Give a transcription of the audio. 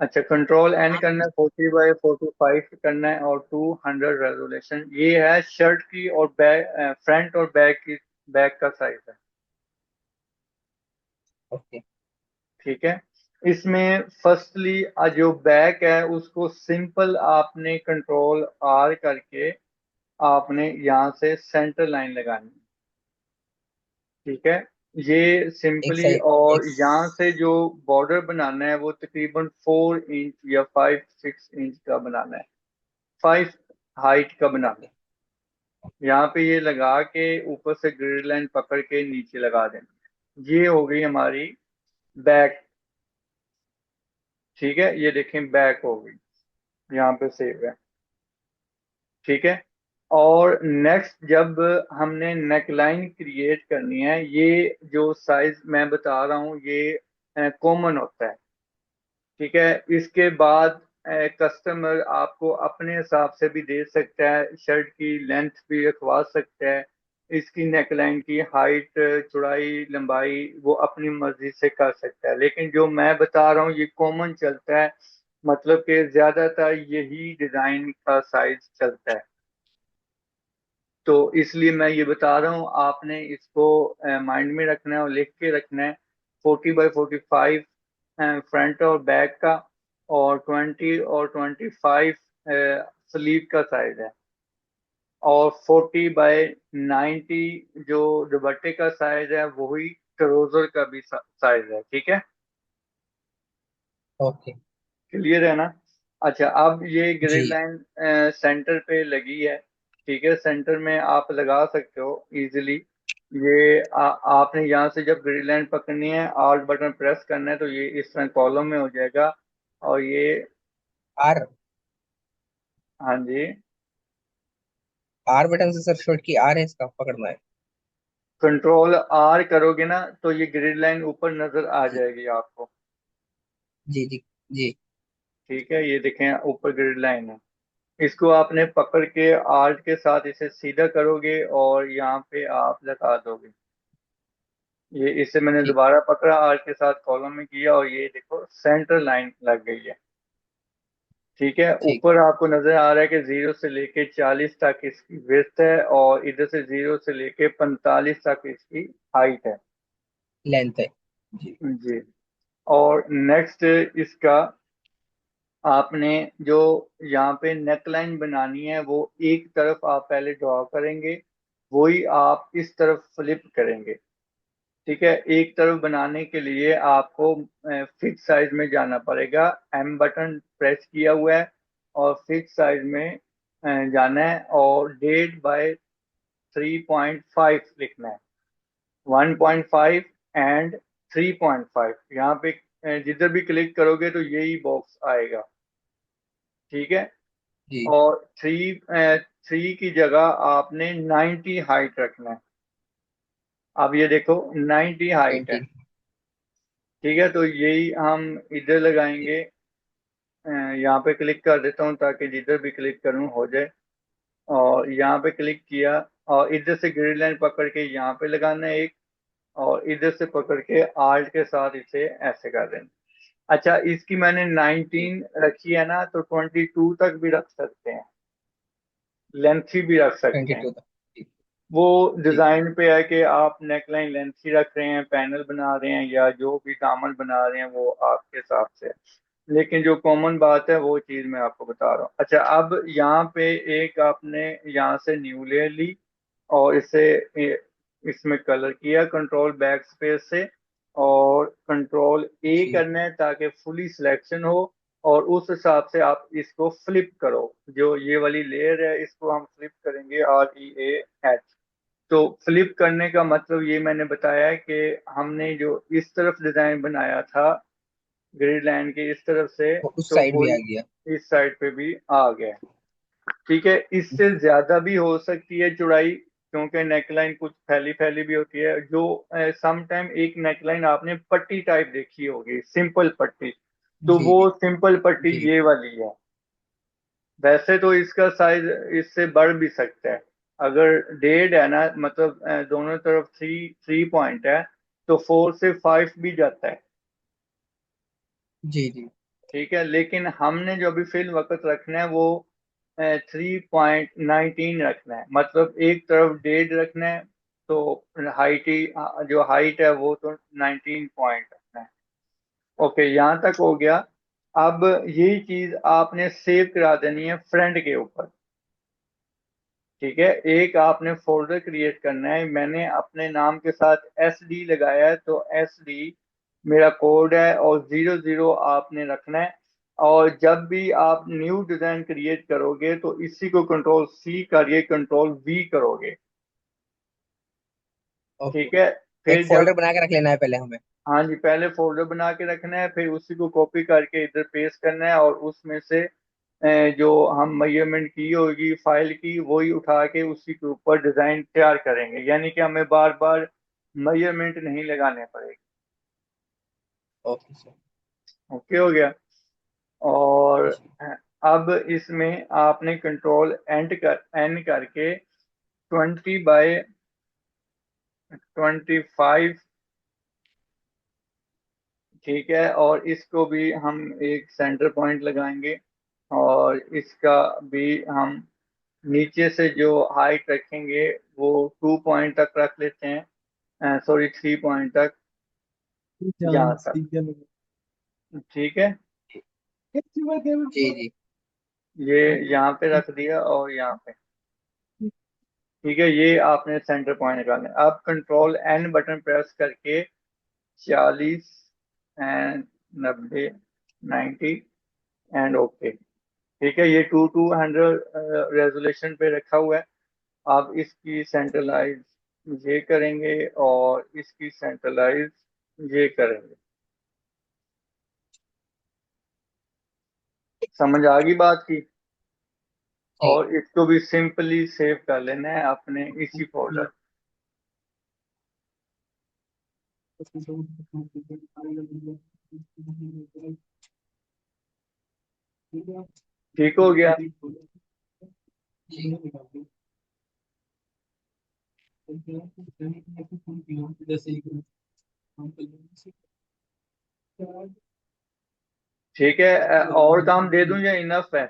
अच्छा, control N करना है, 40 बाई 45 करना है, और 200 रेजोल्यूशन। ये है शर्ट की और बैक, फ्रंट और बैक की, बैक का साइज है। ओके। ठीक है। इसमें फर्स्टली जो बैक है उसको सिंपल आपने कंट्रोल आर करके आपने यहाँ से सेंटर लाइन लगानी है। ठीक है। ये एक सिंपली, साइड एक और यहाँ से जो बॉर्डर बनाना है वो तकरीबन 4 इंच या 5-6 इंच का बनाना है, 5 हाइट का बनाना ओके। है। यहाँ पे ये लगा के ऊपर से ग्रिड लाइन पकड़ के नीचे लगा देना। ये हो गई हमारी बैक। ठीक है, ये देखें बैक हो गई, यहाँ पे सेव है। ठीक है। और नेक्स्ट जब हमने नेकलाइन क्रिएट करनी है, ये जो साइज मैं बता रहा हूँ ये कॉमन होता है। ठीक है। इसके बाद कस्टमर आपको अपने हिसाब से भी दे सकता है, शर्ट की लेंथ भी रखवा सकता है, इसकी नेकलाइन की हाइट, चौड़ाई, लंबाई वो अपनी मर्जी से कर सकता है। लेकिन जो मैं बता रहा हूँ ये कॉमन चलता है, मतलब कि ज्यादातर यही डिजाइन का साइज चलता है। तो इसलिए मैं ये बता रहा हूँ, आपने इसको माइंड में रखना है और लिख के रखना है। 40 बाई 45 फ्रंट और बैक का, और 20 और 25 स्लीव का साइज है, और 40 बाई 90 जो दुपट्टे का साइज है वही ट्राउजर का भी साइज है। ठीक है। ओके। क्लियर है ना? अच्छा, अब ये ग्रिड जी। लाइन सेंटर पे लगी है। ठीक है, सेंटर में आप लगा सकते हो इजीली। ये आपने यहाँ से जब ग्रिड लाइन पकड़नी है, ऑल्ट बटन प्रेस करना है तो ये इस तरह कॉलम में हो जाएगा। और ये, आर हाँ जी, आर बटन से सर शॉर्ट की आर है इसका पकड़ना है। कंट्रोल आर करोगे ना तो ये ग्रिड लाइन ऊपर नजर आ जी जाएगी आपको। जी जी जी। ठीक है, ये देखें ऊपर ग्रिड लाइन है। इसको आपने पकड़ के आर्ट के साथ इसे सीधा करोगे और यहाँ पे आप लगा दोगे। ये इससे मैंने ठीक। दोबारा पकड़ा, आर्ट के साथ कॉलम में किया, और ये देखो सेंटर लाइन लग गई है। ठीक है। ठीक। ऊपर आपको नजर आ रहा है कि 0 से लेके 40 तक इसकी विड्थ है, और इधर से 0 से लेके 45 तक इसकी हाइट है। लेंथ है। जी। जी। और नेक्स्ट इसका, आपने जो यहाँ पे नेकलाइन बनानी है वो एक तरफ आप पहले ड्रॉ करेंगे, वही आप इस तरफ फ्लिप करेंगे। ठीक है। एक तरफ बनाने के लिए आपको फिक्स साइज में जाना पड़ेगा। एम बटन प्रेस किया हुआ है और फिक्स साइज में जाना है, और 1.5 by 3.5 लिखना है। 1.5 एंड 3.5, यहाँ पे जिधर भी क्लिक करोगे तो यही बॉक्स आएगा। ठीक है। जी। और थ्री की जगह आपने 90 हाइट रखना है। अब ये देखो 90 हाइट है। 20। ठीक है, तो यही हम इधर जी। लगाएंगे। यहाँ पे क्लिक कर देता हूँ ताकि जिधर भी क्लिक करूँ हो जाए। और यहाँ पे क्लिक किया, और इधर से ग्रिड लाइन पकड़ के यहाँ पे लगाना है एक, और इधर से पकड़ के आर्ट के साथ इसे ऐसे कर देना। अच्छा, इसकी मैंने जी। 19 रखी है ना, तो 22 तक भी रख सकते हैं, लेंथी भी रख सकते हैं। 22 तक। जी। वो जी। डिजाइन पे है कि आप नेकलाइन लेंथ ही रख रहे हैं, पैनल बना रहे हैं, या जो भी दामन बना रहे हैं, वो आपके हिसाब से है। लेकिन जो कॉमन बात है वो चीज मैं आपको बता रहा हूँ। अच्छा, अब यहाँ पे एक आपने यहाँ से न्यू लेयर ली, और इसमें कलर किया कंट्रोल बैक स्पेस से, और कंट्रोल ए जी। करना है ताकि फुली सिलेक्शन हो। और उस हिसाब से आप इसको फ्लिप करो। जो ये वाली लेयर है इसको हम फ्लिप करेंगे, REAH। तो फ्लिप करने का मतलब ये मैंने बताया है कि हमने जो इस तरफ डिजाइन बनाया था ग्रिड लाइन के इस तरफ से, वो उस तो साइड वो भी आ गया। इस साइड पे भी आ गया। ठीक है। इससे ज्यादा भी हो सकती है चौड़ाई, क्योंकि नेकलाइन कुछ फैली फैली भी होती है। जो सम टाइम एक नेकलाइन आपने पट्टी टाइप देखी होगी, सिंपल पट्टी, तो जी वो जी सिंपल पट्टी जी। ये वाली है। वैसे तो इसका साइज इससे बढ़ भी सकता है। अगर डेड है ना, मतलब दोनों तरफ थ्री थ्री पॉइंट है, तो 4 से 5 भी जाता है। जी जी। ठीक है, लेकिन हमने जो अभी फिल वक्त रखना है वो 3.19 रखना है, मतलब एक तरफ 1.5 रखना है, तो हाइट ही, जो हाइट है वो तो 19 पॉइंट रखना है। ओके, यहाँ तक हो गया। अब यही चीज आपने सेव करा देनी है फ्रंट के ऊपर। ठीक है, एक आपने फोल्डर क्रिएट करना है। मैंने अपने नाम के साथ एस डी लगाया है, तो एस डी मेरा कोड है, और 00 आपने रखना है। और जब भी आप न्यू डिजाइन क्रिएट करोगे तो इसी को कंट्रोल सी करिए, कंट्रोल वी करोगे। ओके। ठीक है, एक फिर फोल्डर जब, बना के रख लेना है पहले हमें। हाँ जी, पहले फोल्डर बना के रखना है, फिर उसी को कॉपी करके इधर पेस्ट करना है, और उसमें से जो हम मेजरमेंट की होगी फाइल की, वही उठा के उसी के ऊपर डिजाइन तैयार करेंगे, यानी कि हमें बार बार मेजरमेंट नहीं लगाने पड़ेगी। Okay sir. ओके हो गया। और जी। अब इसमें आपने कंट्रोल एन करके 20 बाय 25, ठीक है, और इसको भी हम एक सेंटर पॉइंट लगाएंगे, और इसका भी हम नीचे से जो हाइट रखेंगे वो 2 पॉइंट तक रख लेते हैं, सॉरी 3 पॉइंट तक, यहाँ तक। ठीक है, जी जी। ये यहाँ पे रख दिया और यहाँ पे। ठीक है, ये आपने सेंटर पॉइंट निकालना है। अब कंट्रोल एन बटन प्रेस करके 40 एंड 90, 90 एंड ओके। ठीक है, ये 200 रेजोल्यूशन पे रखा हुआ है। आप इसकी सेंट्रलाइज ये करेंगे, और इसकी सेंट्रलाइज ये करेंगे। समझ आ गई बात की? जी। और इसको भी सिंपली सेव कर लेना है अपने इसी फोल्डर। ठीक हो गया। जी। ठीक है, और काम दे दूं या इनफ है?